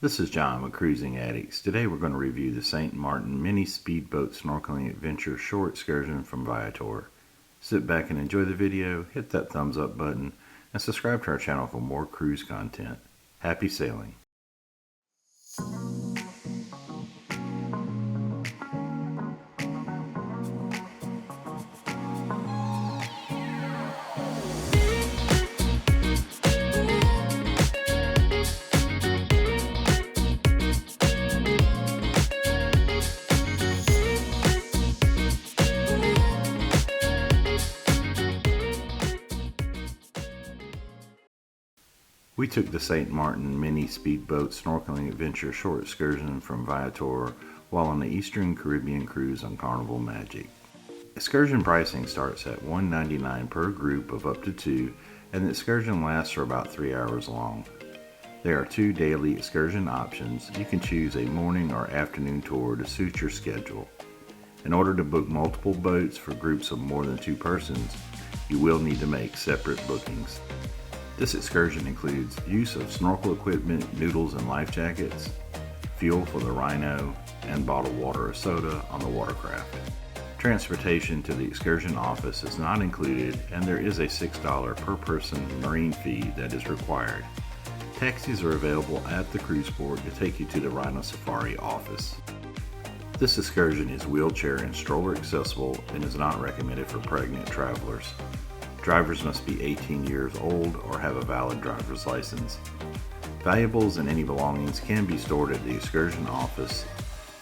This is John with Cruising Addicts. Today we're going to review the St. Maarten Mini-Speed Boat Snorkeling Adventure short excursion from Viator. Sit back and enjoy the video, hit that thumbs up button, and subscribe to our channel for more cruise content. Happy sailing! We took the St. Maarten Mini-Speed Boat Snorkeling Adventure short excursion from Viator while on the Eastern Caribbean cruise on Carnival Magic. Excursion pricing starts at $1.99 per group of up to 2, and the excursion lasts for about 3 hours long. There are 2 daily excursion options. You can choose a morning or afternoon tour to suit your schedule. In order to book multiple boats for groups of more than 2 persons, you will need to make separate bookings. This excursion includes use of snorkel equipment, noodles and life jackets, fuel for the Rhino, and bottled water or soda on the watercraft. Transportation to the excursion office is not included, and there is a $6 per person marine fee that is required. Taxis are available at the cruise port to take you to the Rhino Safari office. This excursion is wheelchair and stroller accessible and is not recommended for pregnant travelers. Drivers must be 18 years old or have a valid driver's license. Valuables and any belongings can be stored at the excursion office.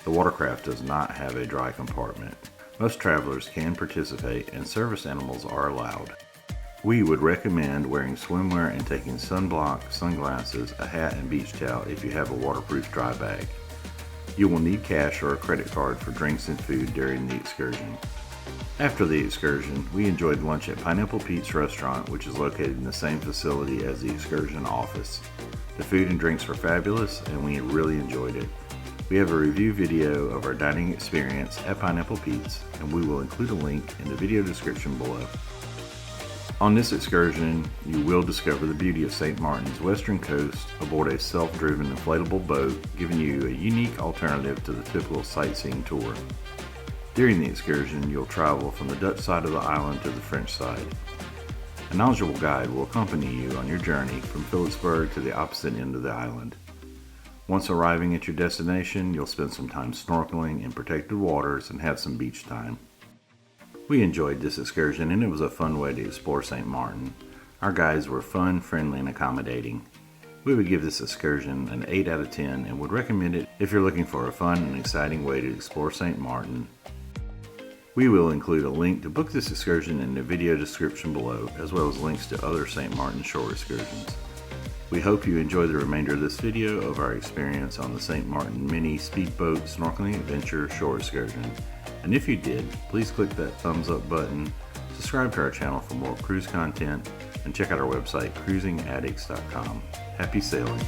The watercraft does not have a dry compartment. Most travelers can participate and service animals are allowed. We would recommend wearing swimwear and taking sunblock, sunglasses, a hat, and beach towel if you have a waterproof dry bag. You will need cash or a credit card for drinks and food during the excursion. After the excursion, we enjoyed lunch at Pineapple Pete's restaurant, which is located in the same facility as the excursion office. The food and drinks were fabulous, and we really enjoyed it. We have a review video of our dining experience at Pineapple Pete's, and we will include a link in the video description below. On this excursion, you will discover the beauty of St. Maarten's western coast aboard a self-driven inflatable boat, giving you a unique alternative to the typical sightseeing tour. During the excursion, you'll travel from the Dutch side of the island to the French side. A knowledgeable guide will accompany you on your journey from Philipsburg to the opposite end of the island. Once arriving at your destination, you'll spend some time snorkeling in protected waters and have some beach time. We enjoyed this excursion, and it was a fun way to explore St. Maarten. Our guides were fun, friendly, and accommodating. We would give this excursion an 8 out of 10 and would recommend it if you're looking for a fun and exciting way to explore St. Maarten. We will include a link to book this excursion in the video description below, as well as links to other St. Maarten shore excursions. We hope you enjoy the remainder of this video of our experience on the St. Maarten Mini-Speed Boat Snorkeling Adventure shore excursion. And if you did, please click that thumbs up button, subscribe to our channel for more cruise content, and check out our website, cruisingaddicts.com. Happy sailing!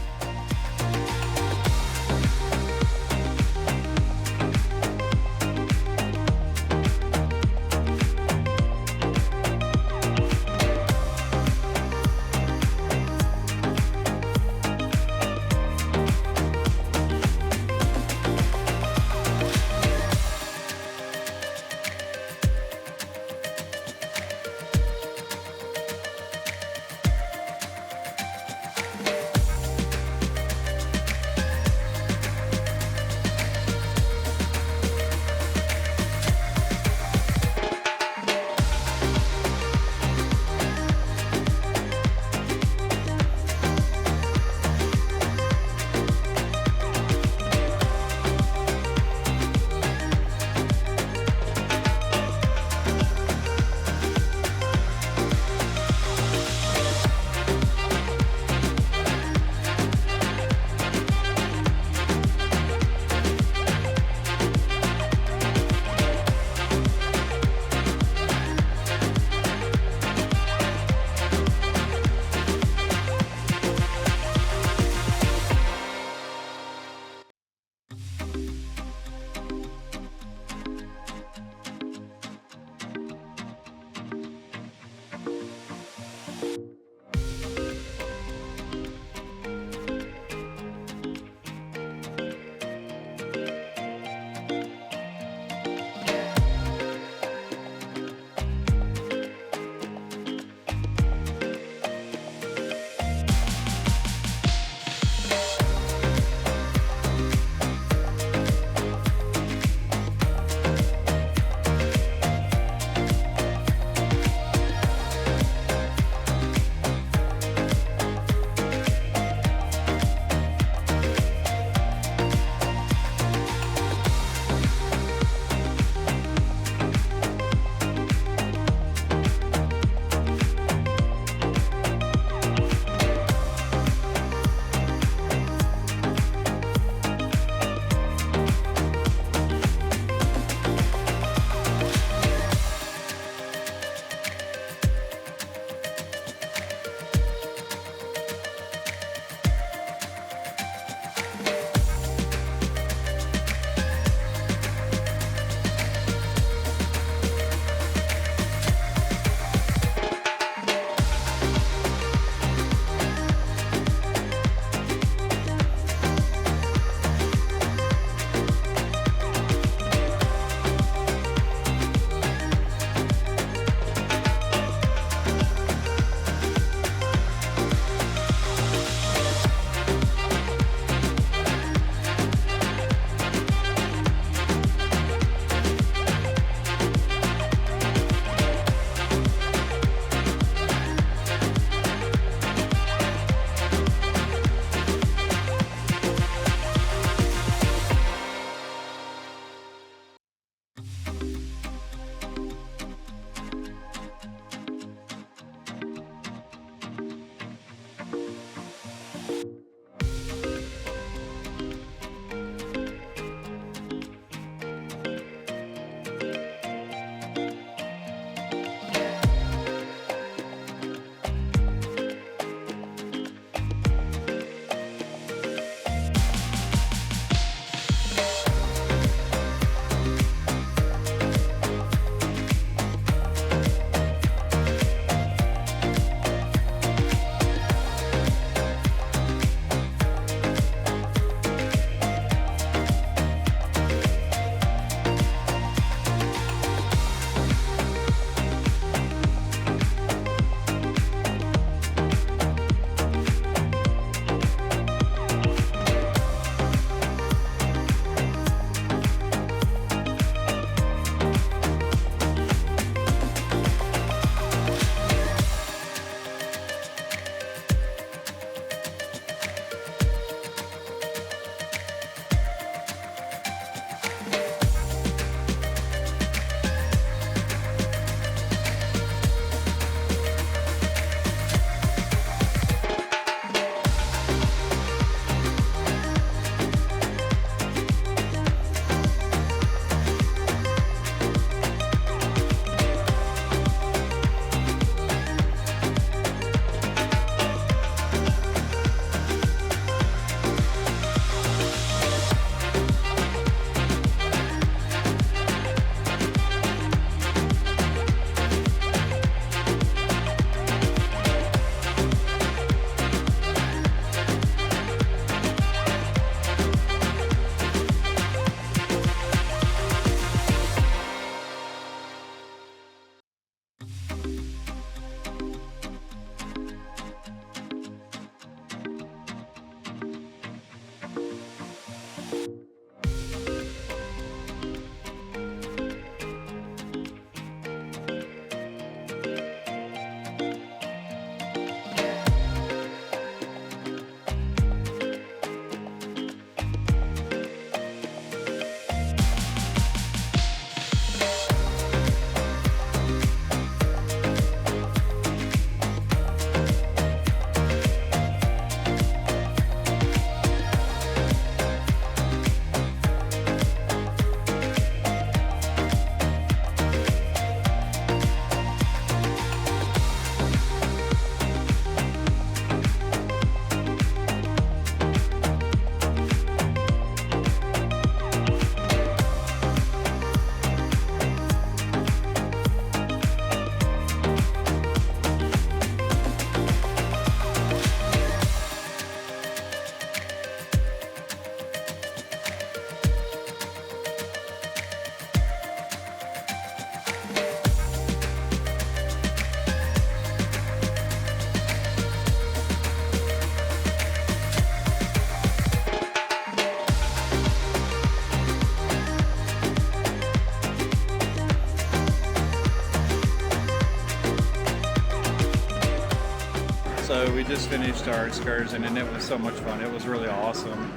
we just finished our excursion and it was so much fun. It was really awesome.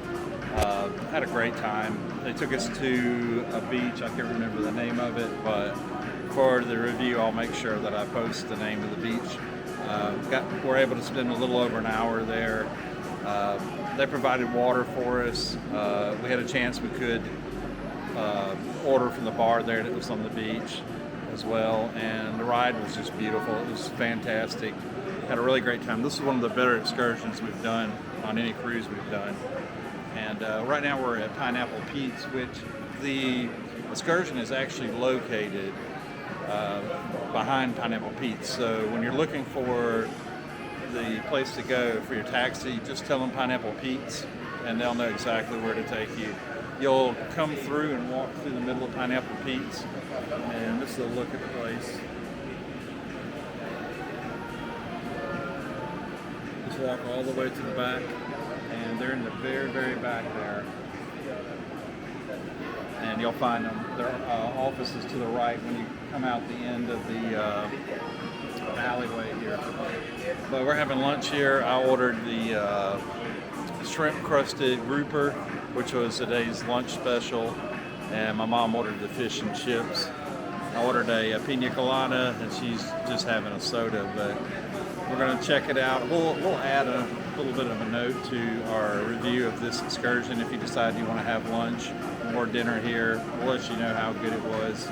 Had a great time. They took us to a beach. I can't remember the name of it, but for the review I'll make sure that I post the name of the beach. We're able to spend a little over an hour there. They provided water for us. We had a chance we could order from the bar there that was on the beach as well, and the ride was just beautiful. It was fantastic. Had a really great time. This is one of the better excursions we've done on any cruise we've done. And right now we're at Pineapple Peaks, which the excursion is actually located behind Pineapple Peaks. So when you're looking for the place to go for your taxi, just tell them Pineapple Peaks and they'll know exactly where to take you. You'll come through and walk through the middle of Pineapple Peaks, and this is a look at the place. Just walk all the way to the back, and they're in the very, very back there. And you'll find them. Their office is to the right when you come out the end of the alleyway here. But we're having lunch here. I ordered the shrimp crusted grouper, which was today's lunch special, and my mom ordered the fish and chips. I ordered a pina colada, and she's just having a soda, but we're going to check it out. We'll add a little bit of a note to our review of this excursion if you decide you want to have lunch or dinner here. We'll let you know how good it was.